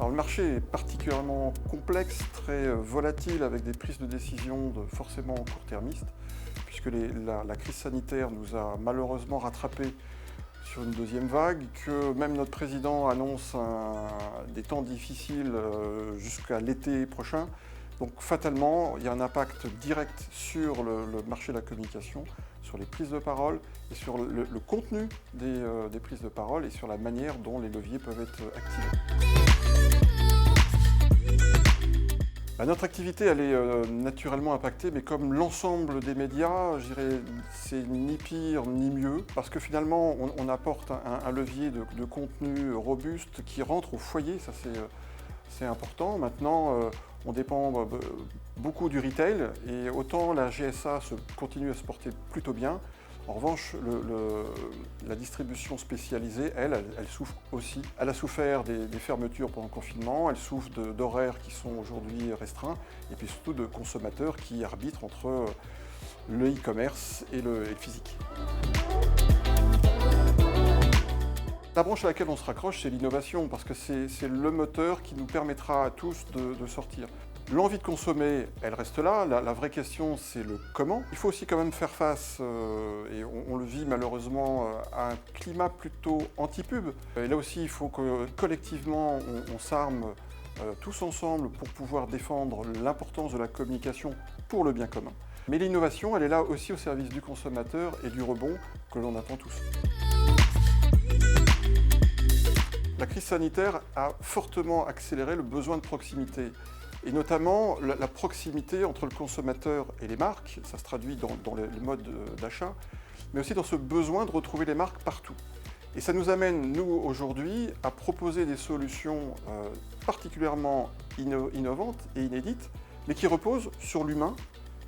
Alors, le marché est particulièrement complexe, très volatile, avec des prises de décision forcément court-termistes, puisque la crise sanitaire nous a malheureusement rattrapés sur une deuxième vague, que même notre président annonce des temps difficiles jusqu'à l'été prochain. Donc fatalement, il y a un impact direct sur le marché de la communication, sur les prises de parole et sur le contenu des prises de parole et sur la manière dont les leviers peuvent être activés. Notre activité, elle est naturellement impactée, mais comme l'ensemble des médias, je dirais, c'est ni pire ni mieux, parce que finalement, on apporte un levier de contenu robuste qui rentre au foyer, ça c'est important. Maintenant, on dépend beaucoup du retail, et autant la GSA continue à se porter plutôt bien. En revanche, la distribution spécialisée, elle souffre aussi. Elle a souffert des fermetures pendant le confinement, elle souffre d'horaires qui sont aujourd'hui restreints, et puis surtout de consommateurs qui arbitrent entre le e-commerce et le physique. La branche à laquelle on se raccroche, c'est l'innovation, parce que c'est le moteur qui nous permettra à tous de sortir. L'envie de consommer, elle reste là. La vraie question, c'est le comment. Il faut aussi quand même faire face, et on le vit malheureusement, à un climat plutôt anti-pub. Et là aussi, il faut que collectivement, on s'arme tous ensemble pour pouvoir défendre l'importance de la communication pour le bien commun. Mais l'innovation, elle est là aussi au service du consommateur et du rebond que l'on attend tous. La crise sanitaire a fortement accéléré le besoin de proximité. Et notamment la proximité entre le consommateur et les marques, ça se traduit dans les modes d'achat, mais aussi dans ce besoin de retrouver les marques partout. Et ça nous amène, nous, aujourd'hui, à proposer des solutions particulièrement innovantes et inédites, mais qui reposent sur l'humain,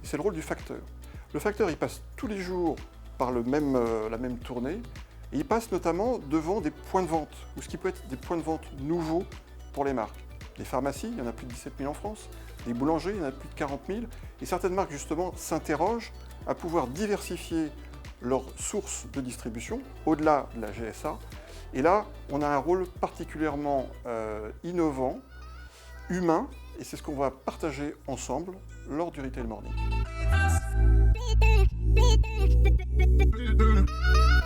et c'est le rôle du facteur. Le facteur, il passe tous les jours par la même tournée, et il passe notamment devant des points de vente, ou ce qui peut être des points de vente nouveaux pour les marques. Les pharmacies, il y en a plus de 17 000 en France, les boulangers, il y en a plus de 40 000, et certaines marques justement s'interrogent à pouvoir diversifier leurs sources de distribution au-delà de la GSA. Et là, on a un rôle particulièrement innovant, humain, et c'est ce qu'on va partager ensemble lors du Retail Morning.